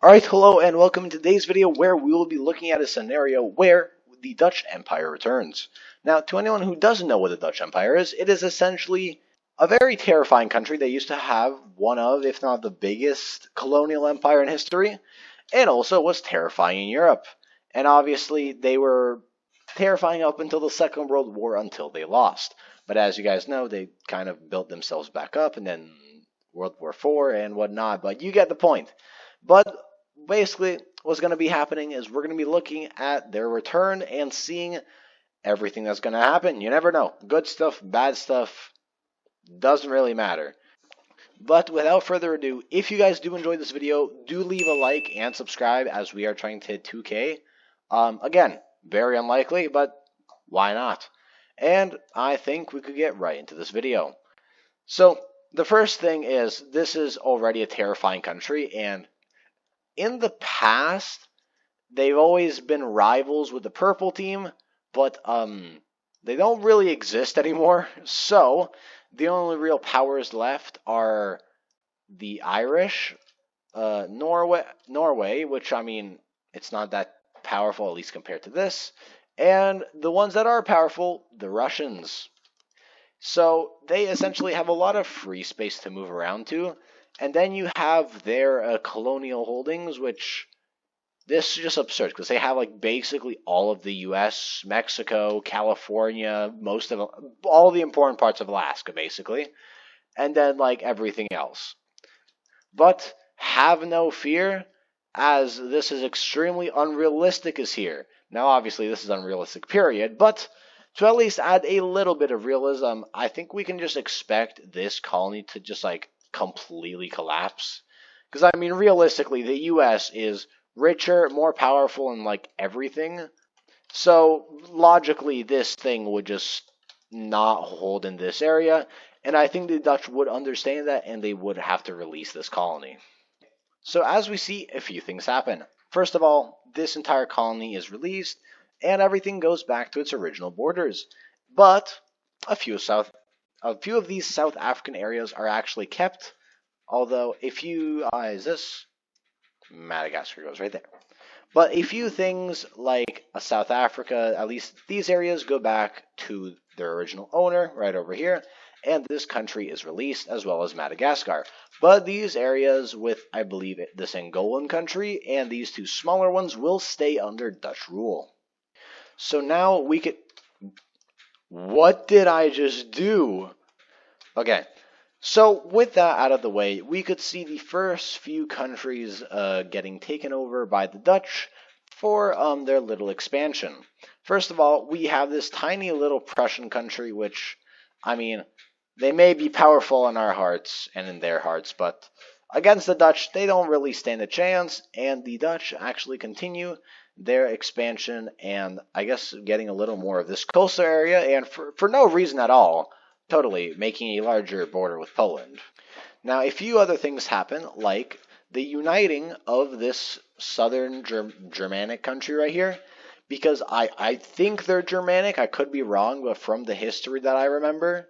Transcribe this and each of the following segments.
Alright, hello and welcome to today's video where we will be looking at a scenario where the Dutch Empire returns. Now, to anyone who doesn't know what the Dutch Empire is, it is essentially a very terrifying country that used to have one of, if not the biggest, colonial empire in history, and also was terrifying in Europe. And obviously, they were terrifying up until the Second World War until they lost. But as you guys know, they kind of built themselves back up and then World War IV and whatnot, but you get the point. But basically, what's going to be happening is we're going to be looking at their return and seeing everything that's going to happen. You never know. Good stuff, bad stuff, doesn't really matter. But without further ado, if you guys do enjoy this video, do leave a like and subscribe as we are trying to hit 2K. Again, very unlikely, but why not? And I think we could get right into this video. So, the first thing is, this is already a terrifying country, and in the past, they've always been rivals with the purple team, but they don't really exist anymore. So the only real powers left are the Irish, Norway, which I mean, it's not that powerful, at least compared to this, and the ones that are powerful, the Russians. So they essentially have a lot of free space to move around to. And then you have their colonial holdings, which this is just absurd because they have like basically all of the U.S., Mexico, California, most of all the important parts of Alaska, basically, and then like everything else. But have no fear, as this is extremely unrealistic is here. Now, obviously, this is unrealistic, period, but to at least add a little bit of realism, I think we can just expect this colony to just like completely collapse. Because, I mean, realistically, the U.S. is richer, more powerful in, like, everything. So, logically, this thing would just not hold in this area. And I think the Dutch would understand that, and they would have to release this colony. So, as we see, a few things happen. First of all, this entire colony is released, and everything goes back to its original borders. But a few of these South African areas are actually kept, although if you is this Madagascar goes right there. But a few things like South Africa, at least these areas go back to their original owner right over here, and this country is released as well as Madagascar. But these areas with, I believe, this Angolan country and these two smaller ones will stay under Dutch rule. So now we could... What did I just do? Okay, so with that out of the way, we could see the first few countries getting taken over by the Dutch for their little expansion. First of all, we have this tiny little Prussian country, which, I mean, they may be powerful in our hearts and in their hearts, but against the Dutch, they don't really stand a chance, and the Dutch actually continue their expansion and I guess getting a little more of this coastal area, and for no reason at all, totally making a larger border with Poland. Now, a few other things happen, like the uniting of this southern Germanic country right here, because I think they're Germanic, I could be wrong, but from the history that I remember,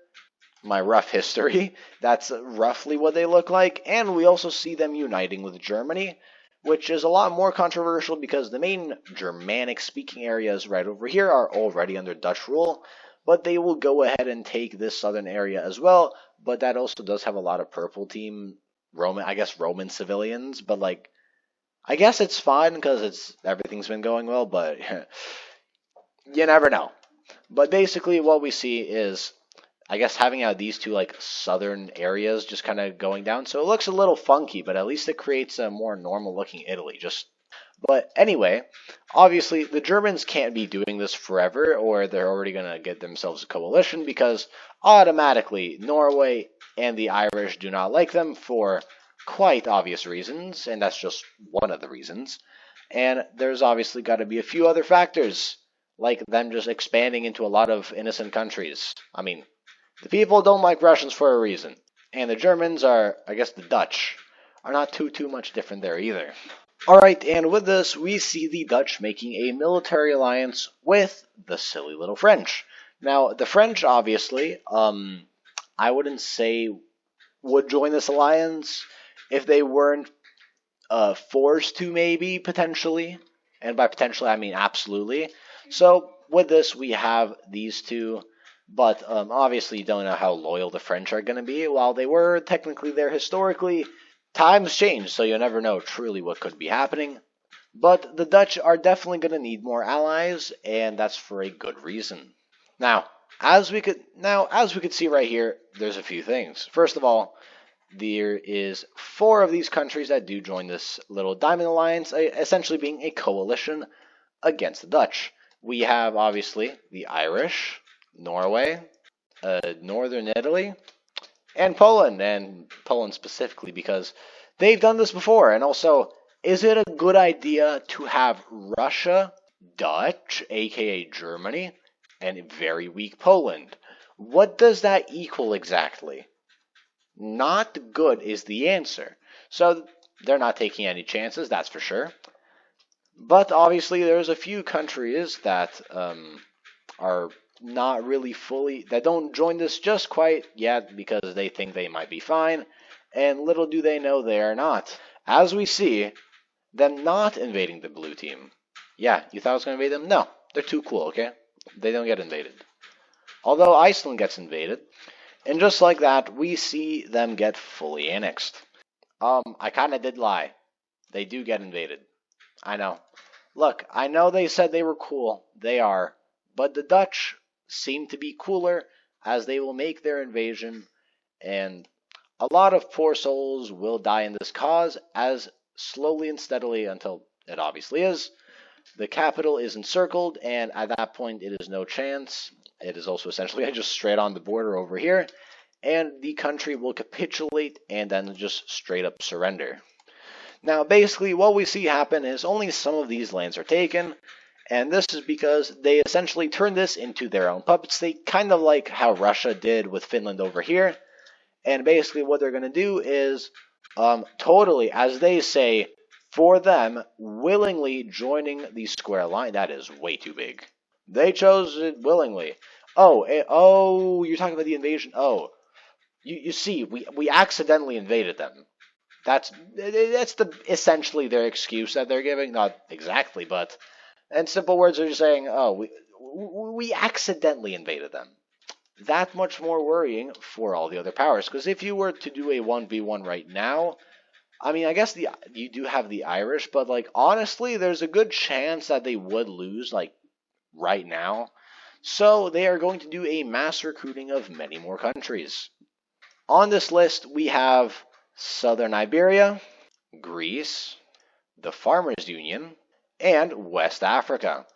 my rough history, that's roughly what they look like, and we also see them uniting with Germany, which is a lot more controversial because the main Germanic-speaking areas right over here are already under Dutch rule, but they will go ahead and take this southern area as well, but that also does have a lot of purple team, Roman civilians, but like, I guess it's fine because everything's been going well, but you never know. But basically what we see is, I guess having out these two like southern areas just kind of going down, so it looks a little funky, but at least it creates a more normal looking Italy. But anyway, obviously the Germans can't be doing this forever, or they're already going to get themselves a coalition, because automatically Norway and the Irish do not like them for quite obvious reasons, and that's just one of the reasons. And there's obviously got to be a few other factors, like them just expanding into a lot of innocent countries. I mean, the people don't like Russians for a reason. And the Germans are, I guess the Dutch, are not too much different there either. Alright, and with this, we see the Dutch making a military alliance with the silly little French. Now, the French, obviously, I wouldn't say would join this alliance if they weren't forced to, maybe, potentially. And by potentially, I mean absolutely. So with this, we have these two. But obviously, you don't know how loyal the French are going to be. While they were technically there historically, times change, so you'll never know truly what could be happening. But the Dutch are definitely going to need more allies, and that's for a good reason. Now, as we could see right here, there's a few things. First of all, there is 4 of these countries that do join this little diamond alliance, essentially being a coalition against the Dutch. We have, obviously, the Irish, Norway, Northern Italy, and Poland specifically, because they've done this before. And also, is it a good idea to have Russia, Dutch, aka Germany, and very weak Poland? What does that equal exactly? Not good is the answer. So they're not taking any chances, that's for sure. But obviously, there's a few countries that are not really fully, that don't join this just quite yet because they think they might be fine, and little do they know they are not. As we see, them not invading the blue team. Yeah, you thought I was going to invade them? No, they're too cool, okay? They don't get invaded. Although Iceland gets invaded, and just like that, we see them get fully annexed. I kind of did lie. They do get invaded. I know. Look, I know they said they were cool. They are. But the Dutch seem to be cooler, as they will make their invasion, and a lot of poor souls will die in this cause, as slowly and steadily until it obviously is. The capital is encircled, and at that point it is no chance. It is also essentially just straight on the border over here, and the country will capitulate and then just straight up surrender. Now, basically, what we see happen is only some of these lands are taken, and this is because they essentially turn this into their own puppet state, kind of like how Russia did with Finland over here. And basically what they're going to do is totally, as they say, for them, willingly joining the square line. That is way too big. They chose it willingly. Oh, you're talking about the invasion. Oh, you see, we accidentally invaded them. That's essentially their excuse that they're giving. Not exactly, but in simple words, they're just saying, "Oh, we accidentally invaded them." That much more worrying for all the other powers. Because if you were to do a 1v1 right now, I mean, I guess you do have the Irish, but like honestly, there's a good chance that they would lose like right now. So they are going to do a mass recruiting of many more countries. On this list, we have Southern Iberia, Greece, the Farmers Union, and West Africa.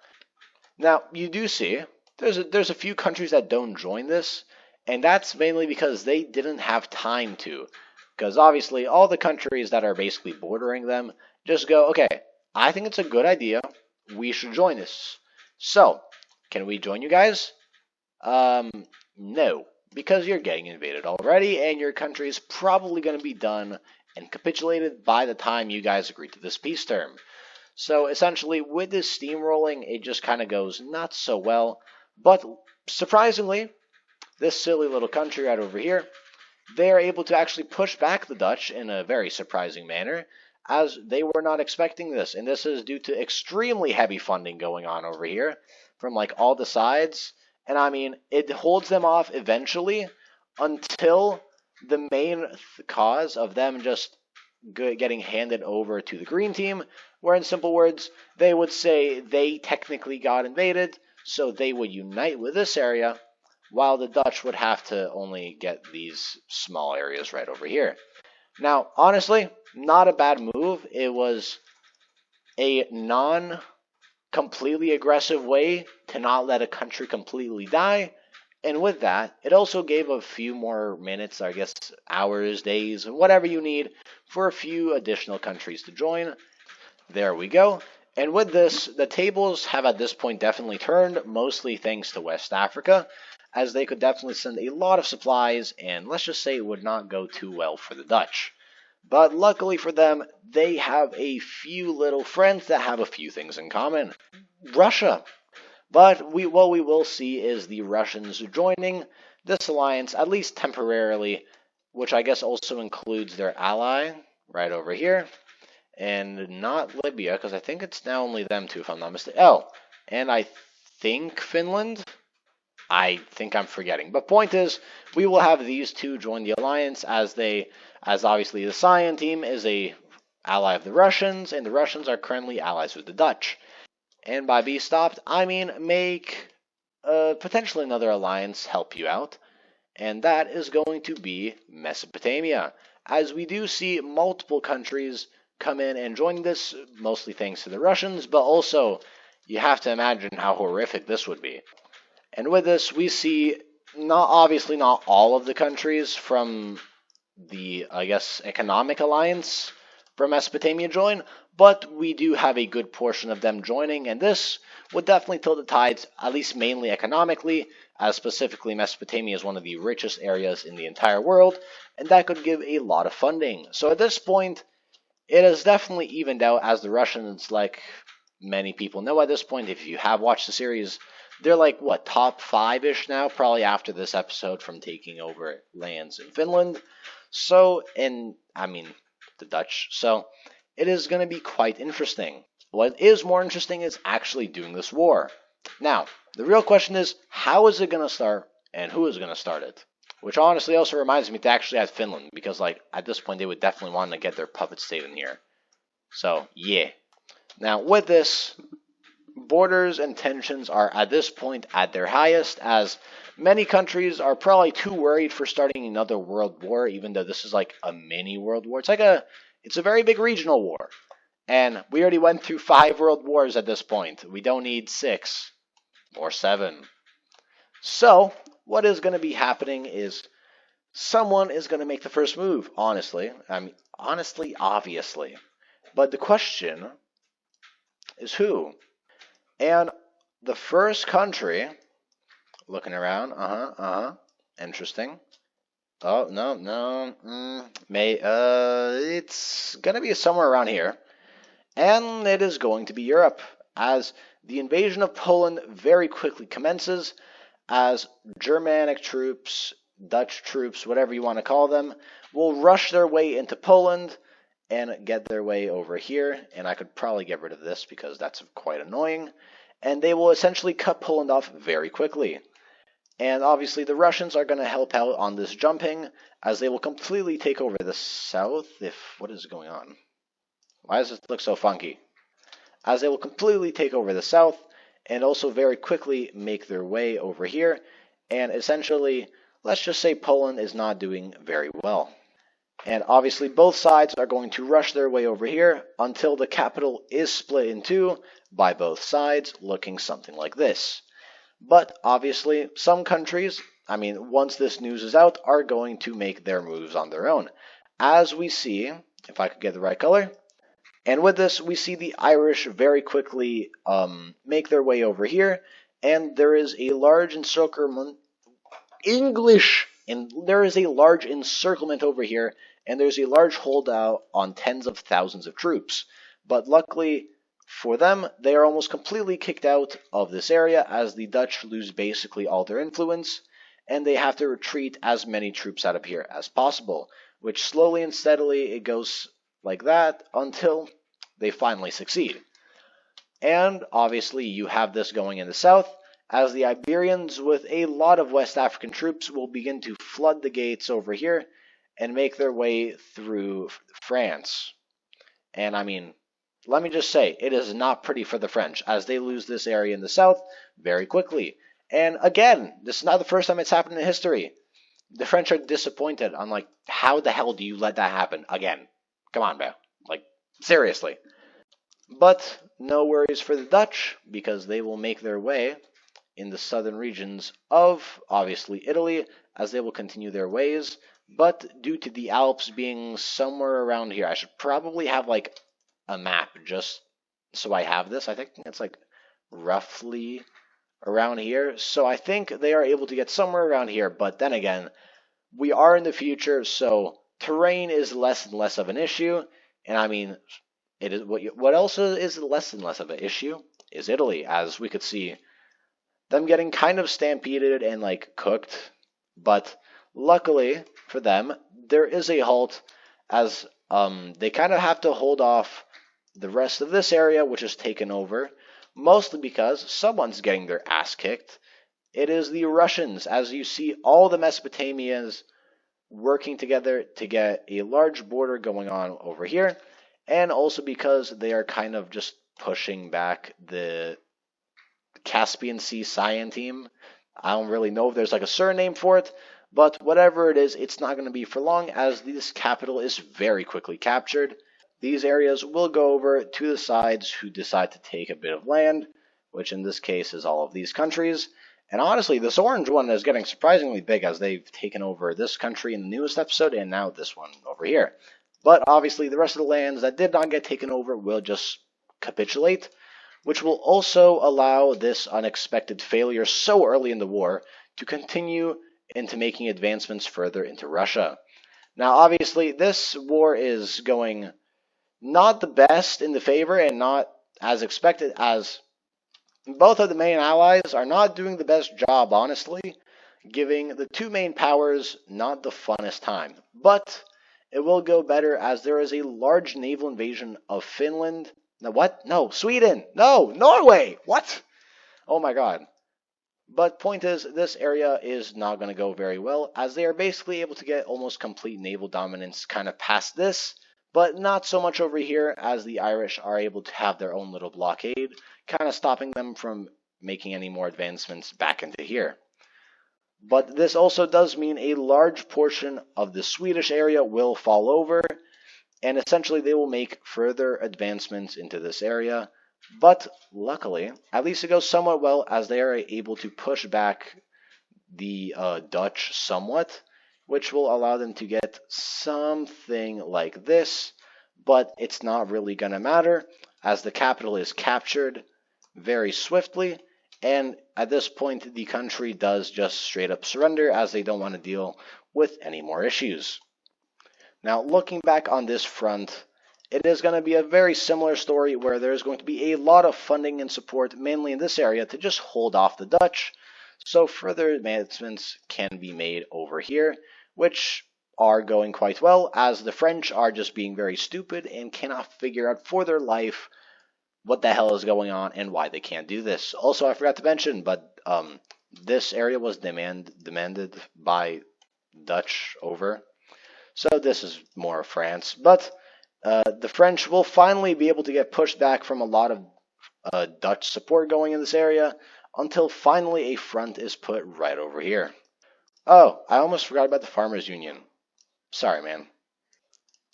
Now, you do see there's a few countries that don't join this, and that's mainly because they didn't have time to. Because obviously, all the countries that are basically bordering them just go, okay, I think it's a good idea. We should join this. So, can we join you guys? No, because you're getting invaded already, and your country is probably going to be done and capitulated by the time you guys agree to this peace term. So essentially, with this steamrolling, it just kind of goes not so well. But surprisingly, this silly little country right over here, they are able to actually push back the Dutch in a very surprising manner, as they were not expecting this. And this is due to extremely heavy funding going on over here from like all the sides. And I mean, it holds them off eventually until the main cause of them just getting handed over to the green team, where in simple words, they would say they technically got invaded, so they would unite with this area, while the Dutch would have to only get these small areas right over here. Now, honestly, not a bad move. It was a non-completely aggressive way to not let a country completely die, and with that, it also gave a few more minutes, I guess hours, days, whatever you need, for a few additional countries to join. There we go. And with this, the tables have at this point definitely turned, mostly thanks to West Africa, as they could definitely send a lot of supplies, and let's just say it would not go too well for the Dutch. But luckily for them, they have a few little friends that have a few things in common. Russia. But what we will see is the Russians joining this alliance, at least temporarily, which I guess also includes their ally right over here. and not Libya, because I think it's now only them two, if I'm not mistaken. Oh, and I think Finland. I think I'm forgetting. But point is, we will have these two join the alliance as obviously the Cyan team is a ally of the Russians, and the Russians are currently allies with the Dutch. And by be stopped, I mean make potentially another alliance help you out, and that is going to be Mesopotamia, as we do see multiple countries come in and join this, mostly thanks to the Russians, but also you have to imagine how horrific this would be. And with this, we see obviously not all of the countries from the, I guess, economic alliance for Mesopotamia join, but we do have a good portion of them joining, and this would definitely tilt the tides, at least mainly economically, as specifically Mesopotamia is one of the richest areas in the entire world, and that could give a lot of funding. So at this point, it has definitely evened out, as the Russians, like many people know at this point, if you have watched the series, they're like, what, top 5-ish now, probably after this episode from taking over lands in Finland. So, the Dutch. So, it is going to be quite interesting. What is more interesting is actually doing this war. Now, the real question is, how is it going to start, and who is going to start it? Which honestly also reminds me to actually add Finland, because, like, at this point, they would definitely want to get their puppet state in here. So, yeah. Now, with this, borders and tensions are at this point at their highest, as many countries are probably too worried for starting another world war, even though this is like a mini world war. It's a very big regional war. And we already went through 5 world wars at this point. We don't need 6 or 7. So, what is going to be happening is someone is going to make the first move, honestly. Obviously. But the question is who? And the first country, looking around, interesting. Oh, no, it's gonna be somewhere around here. And it is going to be Europe, as the invasion of Poland very quickly commences, as Germanic troops, Dutch troops, whatever you want to call them, will rush their way into Poland and get their way over here. And I could probably get rid of this because that's quite annoying. And they will essentially cut Poland off very quickly. And obviously the Russians are going to help out on this jumping, as they will completely take over the south. What is going on? Why does this look so funky? As they will completely take over the south, and also very quickly make their way over here. And essentially, let's just say Poland is not doing very well. And obviously both sides are going to rush their way over here until the capital is split in two by both sides, looking something like this. But obviously some countries, once this news is out, are going to make their moves on their own. As we see, if I could get the right color, and with this we see the Irish very quickly make their way over here, and there is a large encirclement over here, and there's a large holdout on tens of thousands of troops. But luckily for them, they are almost completely kicked out of this area, as the Dutch lose basically all their influence, and they have to retreat as many troops out of here as possible, which slowly and steadily it goes like that until they finally succeed. And obviously you have this going in the south, as the Iberians with a lot of West African troops will begin to flood the gates over here and make their way through France. And let me just say, it is not pretty for the French, as they lose this area in the south very quickly. And again, this is not the first time it's happened in history. The French are disappointed. I'm like, how the hell do you let that happen again? Come on, bro. Like, seriously. But no worries for the Dutch, because they will make their way in the southern regions of, obviously, Italy, as they will continue their ways. But due to the Alps being somewhere around here, I should probably have, like, a map just so I have this. I think it's, like, roughly around here. So I think they are able to get somewhere around here. But then again, we are in the future, so terrain is less and less of an issue. And it is what else is less and less of an issue is Italy, as we could see them getting kind of stampeded and like cooked. But luckily for them, there is a halt, as they kind of have to hold off the rest of this area, which is taken over, mostly because someone's getting their ass kicked. It is the Russians, as you see all the Mesopotamians working together to get a large border going on over here, and also because they are kind of just pushing back the Caspian Sea Cyan team. I don't really know if there's like a surname for it, but whatever it is, it's not going to be for long as this capital is very quickly captured. These areas will go over to the sides who decide to take a bit of land, which in this case is all of these countries. And honestly, this orange one is getting surprisingly big as they've taken over this country in the newest episode and now this one over here. But obviously, the rest of the lands that did not get taken over will just capitulate, which will also allow this unexpected failure so early in the war to continue into making advancements further into Russia. Now, obviously, this war is going not the best in the favor and not as expected, as both of the main allies are not doing the best job, honestly, giving the two main powers not the funnest time. But it will go better as there is a large naval invasion of Finland. No, what? No, Sweden. No, Norway. What? Oh my god. But point is, this area is not going to go very well, as they are basically able to get almost complete naval dominance kind of past this, but not so much over here, as the Irish are able to have their own little blockade, kind of stopping them from making any more advancements back into here. But this also does mean a large portion of the Swedish area will fall over, and essentially they will make further advancements into this area. But luckily, at least it goes somewhat well as they are able to push back the Dutch somewhat, which will allow them to get something like this, but it's not really going to matter as the capital is captured very swiftly, and at this point the country does just straight up surrender as they don't want to deal with any more issues. Now, looking back on this front, it is going to be a very similar story where there's going to be a lot of funding and support, mainly in this area, to just hold off the Dutch, so further advancements can be made over here, which are going quite well, as the French are just being very stupid and cannot figure out for their life what the hell is going on and why they can't do this. Also, I forgot to mention, but this area was demanded by Dutch over, so this is more of France, but the French will finally be able to get pushed back from a lot of Dutch support going in this area until finally a front is put right over here. Oh, I almost forgot about the Farmers Union. Sorry, man.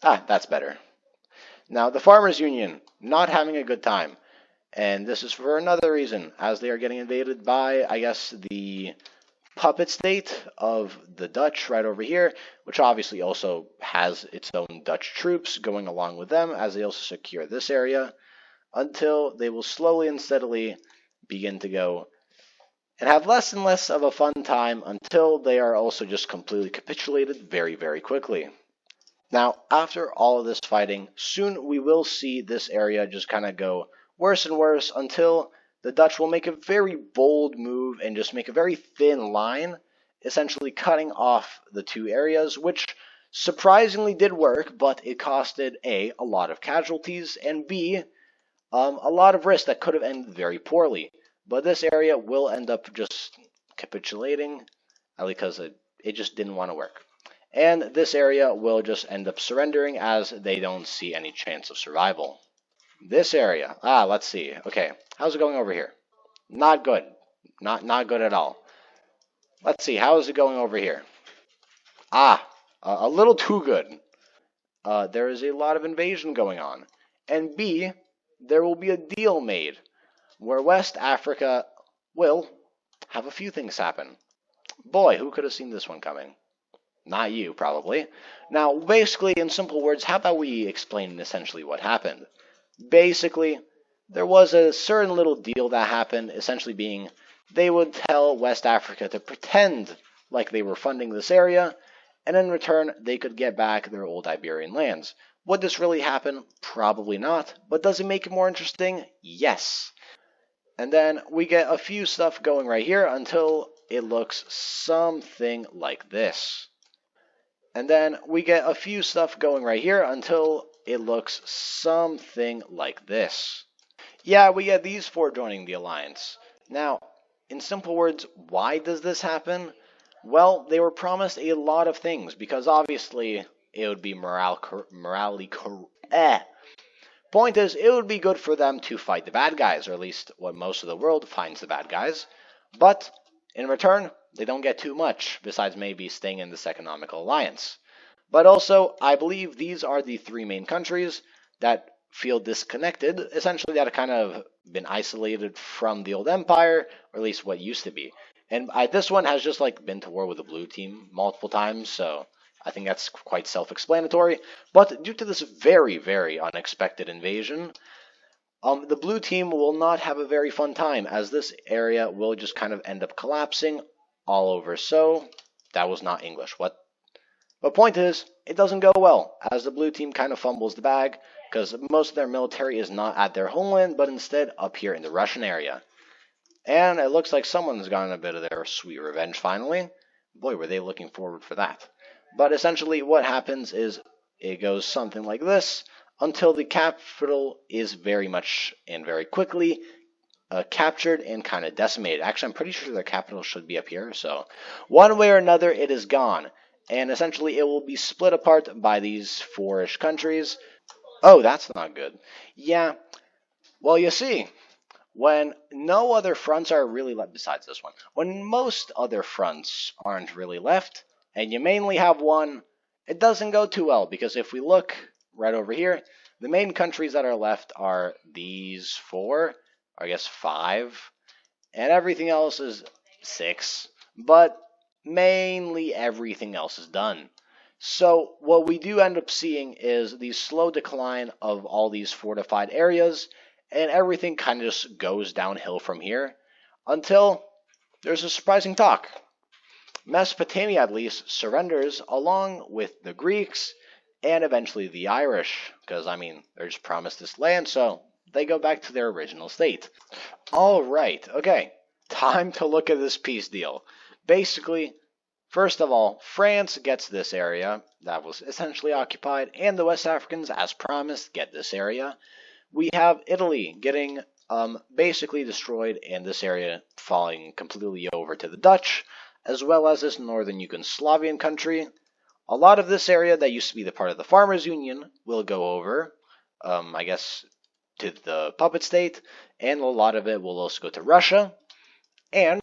Ah, that's better. Now, the Farmers Union, not having a good time. And this is for another reason, as they are getting invaded by, I guess, the puppet state of the Dutch right over here, which obviously also has its own Dutch troops going along with them, as they also secure this area, until they will slowly and steadily begin to go and have less and less of a fun time until they are also just completely capitulated very, very quickly. Now, after all of this fighting, soon we will see this area just kind of go worse and worse until the Dutch will make a very bold move and just make a very thin line, essentially cutting off the two areas, which surprisingly did work, but it costed A, a lot of casualties, and B, a lot of risk that could have ended very poorly. But this area will end up just capitulating, because it just didn't want to work. And this area will just end up surrendering as they don't see any chance of survival. This area, let's see. Okay, how's it going over here? Not good. Not good at all. Let's see, how is it going over here? A little too good. There is a lot of invasion going on. And B, there will be a deal made where West Africa will have a few things happen. Boy, who could have seen this one coming? Not you, probably. Now, basically, in simple words, how about we explain essentially what happened? Basically, there was a certain little deal that happened, essentially being they would tell West Africa to pretend like they were funding this area, and in return, they could get back their old Iberian lands. Would this really happen? Probably not. But does it make it more interesting? Yes. And then we get a few stuff going right here until it looks something like this. And then we get a few stuff going right here until it looks something like this. Yeah, we get these four joining the alliance. Now, in simple words, why does this happen? Well, they were promised a lot of things because obviously it would be morally correct. Point is, it would be good for them to fight the bad guys, or at least what most of the world finds the bad guys. But in return, they don't get too much, besides maybe staying in this economical alliance. But also, I believe these are the three main countries that feel disconnected, essentially that have kind of been isolated from the old empire, or at least what used to be. And this one has just like been to war with the blue team multiple times, so I think that's quite self-explanatory. But due to this very, very unexpected invasion, the blue team will not have a very fun time, as this area will just kind of end up collapsing all over. So, that was not English. What? But point is, it doesn't go well, as the blue team kind of fumbles the bag, because most of their military is not at their homeland, but instead up here in the Russian area. And it looks like someone's gotten a bit of their sweet revenge finally. Boy, were they looking forward for that. But essentially what happens is it goes something like this until the capital is very much and very quickly captured and kind of decimated. Actually, I'm pretty sure the capital should be up here. So one way or another, it is gone. And essentially it will be split apart by these four-ish countries. Oh, that's not good. Yeah, well, you see, when no other fronts are really left besides this one, when most other fronts aren't really left, and you mainly have one, it doesn't go too well, because if we look right over here, the main countries that are left are these four, or I guess five, and everything else is six, but mainly everything else is done. So what we do end up seeing is the slow decline of all these fortified areas, and everything kind of just goes downhill from here until there's a surprising talk. Mesopotamia at least surrenders along with the Greeks and eventually the Irish, because I mean they're just promised this land, so they go back to their original state. Alright, okay, time to look at this peace deal. Basically, first of all, France gets this area that was essentially occupied, and the West Africans, as promised, get this area. We have Italy getting basically destroyed, and this area falling completely over to the Dutch, as well as this northern Yugoslavian country. A lot of this area that used to be the part of the Farmers Union will go over, I guess, to the puppet state, and a lot of it will also go to Russia. And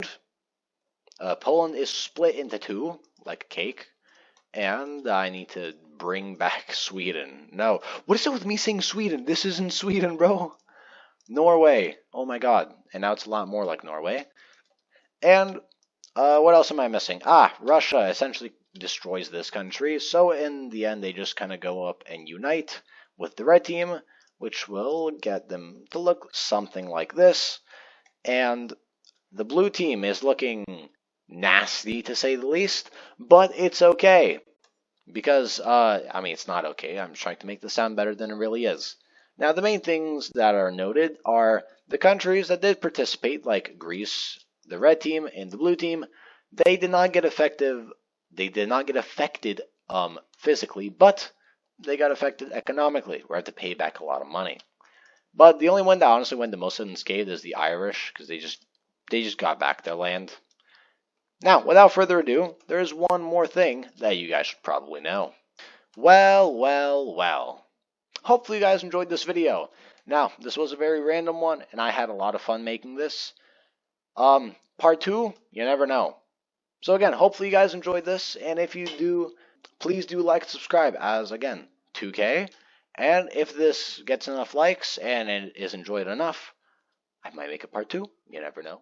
Poland is split into two, like a cake. And I need to bring back Sweden. No. What is it with me saying Sweden? This isn't Sweden, bro. Norway. Oh my god. And now it's a lot more like Norway. And what else am I missing? Russia essentially destroys this country. So in the end, they just kind of go up and unite with the red team, which will get them to look something like this. And the blue team is looking nasty, to say the least, but it's okay. Because, I mean, it's not okay. I'm trying to make this sound better than it really is. Now, the main things that are noted are the countries that did participate, like Greece, the red team, and the blue team. They did not get affected physically, but they got affected economically, where they had to pay back a lot of money. But the only one that honestly went the most unscathed is the Irish, because they just got back their land. Now, without further ado, there is one more thing that you guys should probably know. Well, well, well. Hopefully you guys enjoyed this video. Now, this was a very random one, and I had a lot of fun making this. Part 2, you never know. So again, hopefully you guys enjoyed this, and if you do, please do like and subscribe, as again, 2K. And if this gets enough likes and it is enjoyed enough, I might make a part 2. You never know.